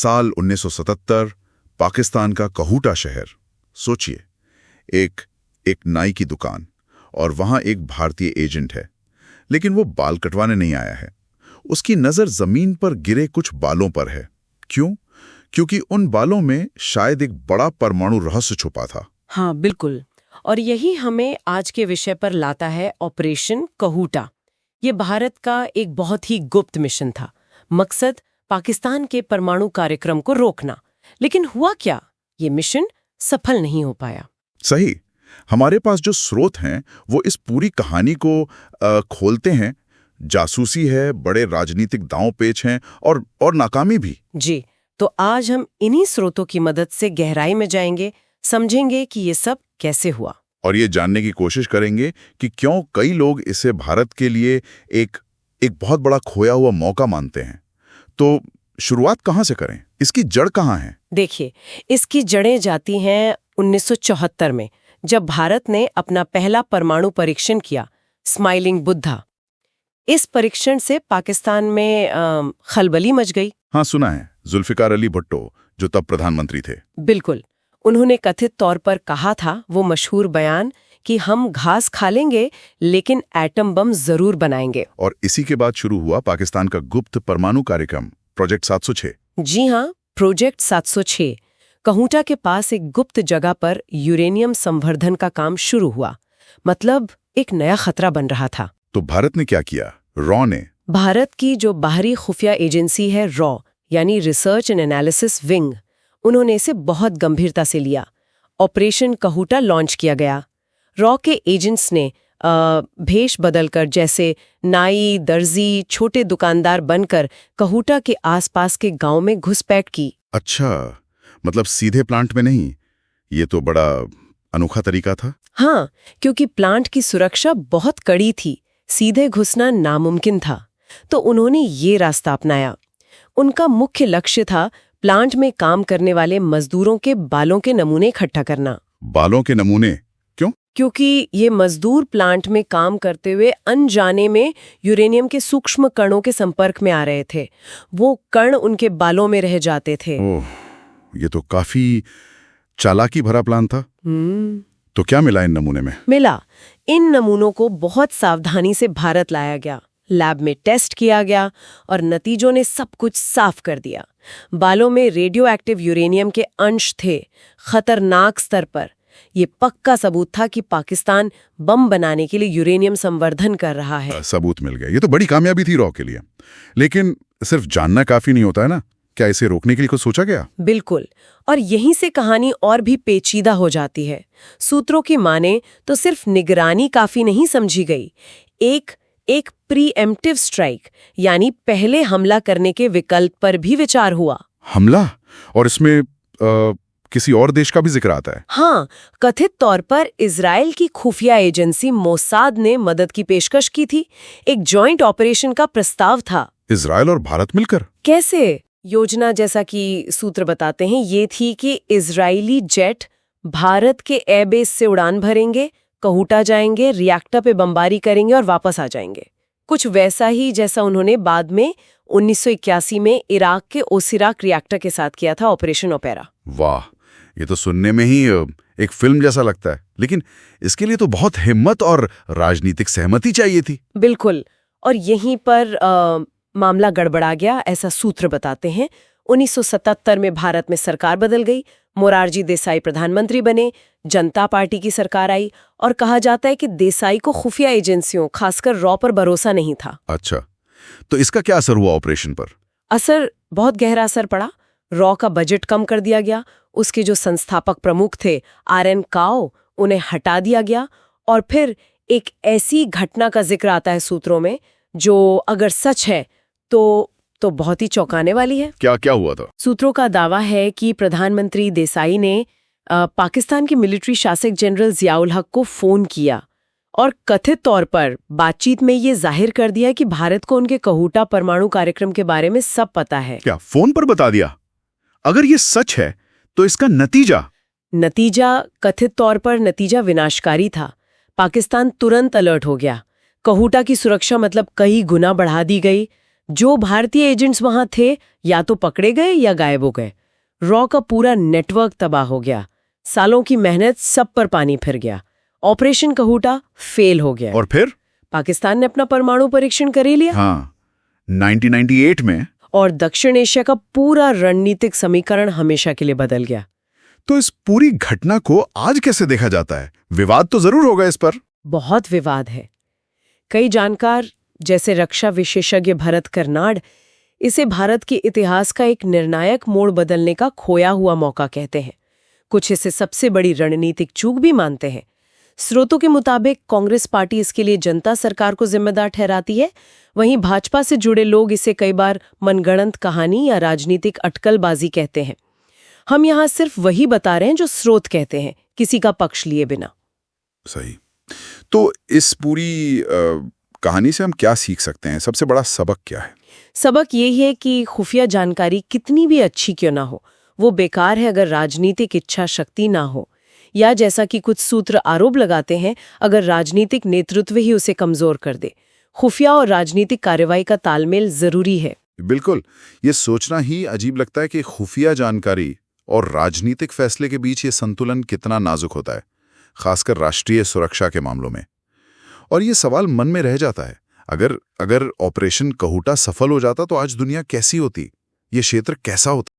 साल 1977, पाकिस्तान का कहूटा शहर। सोचिए, एक नाई की दुकान और वहां एक भारतीय एजेंट है, लेकिन वो बाल कटवाने नहीं आया है। उसकी नजर जमीन पर गिरे कुछ बालों पर है। क्यों? क्योंकि उन बालों में शायद एक बड़ा परमाणु रहस्य छुपा था। हाँ, बिल्कुल। और यही हमें आज के विषय पर लाता है, ऑपरेशन कहूटा। ये भारत का एक बहुत ही गुप्त मिशन था। मकसद पाकिस्तान के परमाणु कार्यक्रम को रोकना। लेकिन हुआ क्या? ये मिशन सफल नहीं हो पाया। सही। हमारे पास जो स्रोत हैं वो इस पूरी कहानी को खोलते हैं। जासूसी है, बड़े राजनीतिक दांव पेच हैं और नाकामी भी। जी, तो आज हम इन्हीं स्रोतों की मदद से गहराई में जाएंगे, समझेंगे कि ये सब कैसे हुआ। और ये जानने की कोशिश करेंगे कि क्यों कई लोग इसे भारत के लिए एक बहुत बड़ा खोया हुआ मौका मानते हैं। तो शुरुआत कहाँ से करें? इसकी जड़ कहाँ है? देखिए, इसकी जड़ें जाती हैं 1974 में, जब भारत ने अपना पहला परमाणु परीक्षण किया, स्माइलिंग बुद्धा। इस परीक्षण से पाकिस्तान में खलबली मच गई। हाँ, सुना है। जुल्फिकार अली भुट्टो, जो तब प्रधानमंत्री थे। बिल्कुल। उन्होंने कथित तौर पर कहा था, वो मशहूर बयान, कि हम घास खा लेंगे लेकिन एटम बम जरूर बनाएंगे। और इसी के बाद शुरू हुआ पाकिस्तान का गुप्त परमाणु कार्यक्रम, प्रोजेक्ट 706। जी हाँ, प्रोजेक्ट 706। कहूटा के पास एक गुप्त जगह पर यूरेनियम संवर्धन का काम शुरू हुआ। मतलब एक नया खतरा बन रहा था। तो भारत ने क्या किया? रॉ ने? भारत की जो बाहरी खुफिया एजेंसी है रॉ, यानी रिसर्च एंड एनालिसिस विंग, उन्होंने इसे बहुत गंभीरता से लिया। ऑपरेशन कहूटा लॉन्च किया गया। रॉ के एजेंट्स ने भेष बदलकर, जैसे नाई, दर्जी, छोटे दुकानदार बनकर कहूटा के आसपास के गांव में घुसपैठ की। अच्छा, मतलब सीधे प्लांट में नहीं। ये तो बड़ा अनोखा तरीका था। हाँ, क्योंकि प्लांट की सुरक्षा बहुत कड़ी थी, सीधे घुसना नामुमकिन था। तो उन्होंने ये रास्ता अपनाया। उनका मुख्य लक्ष्य था प्लांट में काम करने वाले मजदूरों के बालों के नमूने इकट्ठा करना। बालों के नमूने? क्यों? क्योंकि ये मजदूर प्लांट में काम करते हुए अनजाने में यूरेनियम के सूक्ष्म कणों के संपर्क में आ रहे थे। वो कण उनके बालों में रह जाते थे। ओह, ये तो काफी चालाकी भरा प्लान था। तो क्या मिला इन नमूने में? इन नमूनों को बहुत सावधानी से भारत लाया गया, लैब में टेस्ट किया गया और नतीजों ने सब कुछ साफ कर दिया। बालों में रेडियो एक्टिव यूरेनियम के अंश थे, खतरनाक स्तर पर। ये पक्का सबूत था कि पाकिस्तान बम बनाने के लिए यूरेनियम संवर्धन कर रहा है। सबूत मिल गया। ये तो बड़ी कामयाबी थी रॉ के लिए। लेकिन सिर्फ जानना काफी नहीं होता है ना। क्या इसे रोकने के लिए कुछ सोचा गया? बिल्कुल। और यहीं से कहानी और भी पेचीदा हो जाती है। सूत्रों की माने तो सिर्फ निगरानी काफी नहीं समझी गई। एक प्रीएम्प्टिव स्ट्राइक, यानी पहले हमला करने के विकल्प पर भी विचार हुआ। हमला? और इसमें किसी और देश का भी जिक्र आता है? हाँ, कथित तौर पर इजराइल की खुफिया एजेंसी मोसाद ने मदद की पेशकश की थी। एक जॉइंट ऑपरेशन का प्रस्ताव था। इजराइल और भारत मिलकर? कैसे? योजना, जैसा कि सूत्र बताते हैं, ये थी कि इजरायली जेट भारत के एयरबेस से उड़ान भरेंगे, कहूटा जाएंगे, रिएक्टर पे बमबारी करेंगे और वापस आ जाएंगे। कुछ वैसा ही जैसा उन्होंने बाद में 1981 में इराक के ओसिराक रिएक्टर के साथ किया था, ऑपरेशन ओपेरा। वाह, ये तो सुनने में ही एक फिल्म जैसा लगता है। लेकिन इसके लिए तो बहुत हिम्मत और राजनीतिक सहमति चाहिए थी। बिल्कुल। और यहीं पर मामला गड़बड़ा गया, ऐसा सूत्र बताते हैं। 1977 में भारत में सरकार बदल गई। मोरारजी देसाई प्रधानमंत्री बने, जनता पार्टी की सरकार आई और कहा जाता है कि देसाई को खुफिया एजेंसियों, खासकर रॉ पर भरोसा नहीं था। अच्छा, तो इसका क्या असर हुआ ऑपरेशन पर? बहुत गहरा असर पड़ा। रॉ का बजट कम कर दिया गया। उसके जो संस्थापक प्रमुख थे, RN काओ, उन्हें हटा दिया गया। और फिर एक ऐसी घटना का जिक्र आता है सूत्रों में, जो अगर सच है तो बहुत ही चौंकाने वाली है। क्या हुआ था? सूत्रों का दावा है कि प्रधानमंत्री देसाई ने पाकिस्तान के मिलिट्री शासक जनरल जियाउल हक को फोन किया और कथित तौर पर बातचीत में ये जाहिर कर दिया कि भारत को उनके कहूटा परमाणु कार्यक्रम के बारे में सब पता है। क्या फोन पर बता दिया? अगर ये सच है तो इसका नतीजा कथित तौर पर नतीजा विनाशकारी था। पाकिस्तान तुरंत अलर्ट हो गया। कहूटा की सुरक्षा मतलब कई गुना बढ़ा दी गई। जो भारतीय एजेंट्स वहां थे या तो पकड़े गए या गायब हो गए। रॉ का पूरा नेटवर्क तबाह हो गया। सालों की मेहनत सब पर पानी फिर गया। ऑपरेशन कहूटा फेल हो गया। और फिर पाकिस्तान ने अपना परमाणु परीक्षण कर ही लिया। हाँ, 1998 में। और दक्षिण एशिया का पूरा रणनीतिक समीकरण हमेशा के लिए बदल गया। तो इस पूरी घटना को आज कैसे देखा जाता है? विवाद तो जरूर होगा इस पर। बहुत विवाद है। कई जानकार जैसे रक्षा विशेषज्ञ भरत कर्नाड इसे भारत के इतिहास का एक निर्णायक मोड़ बदलने का खोया हुआ मौका कहते हैं। कुछ इसे सबसे बड़ी रणनीतिक चूक भी मानते हैं। स्रोतों के मुताबिक कांग्रेस पार्टी इसके लिए जनता सरकार को जिम्मेदार ठहराती है। वहीं भाजपा से जुड़े लोग इसे कई बार मनगढ़ंत कहानी या राजनीतिक अटकलबाजी कहते हैं। हम यहाँ सिर्फ वही बता रहे हैं जो स्रोत कहते हैं, किसी का पक्ष लिए बिना। सही। तो इस पूरी कहानी से हम क्या सीख सकते हैं? सबसे बड़ा सबक क्या है? सबक यही है कि खुफिया जानकारी कितनी भी अच्छी क्यों ना हो, वो बेकार है अगर राजनीतिक इच्छा शक्ति ना हो, या जैसा कि कुछ सूत्र आरोप लगाते हैं, अगर राजनीतिक नेतृत्व ही उसे कमजोर कर दे। खुफिया और राजनीतिक कार्रवाई का तालमेल जरूरी है। बिल्कुल। ये सोचना ही अजीब लगता है कि खुफिया जानकारी और राजनीतिक फैसले के बीच ये संतुलन कितना नाजुक होता है, खासकर राष्ट्रीय सुरक्षा के मामलों में। और ये सवाल मन में रह जाता है, अगर ऑपरेशन कहूटा सफल हो जाता तो आज दुनिया कैसी होती, ये क्षेत्र कैसा होता।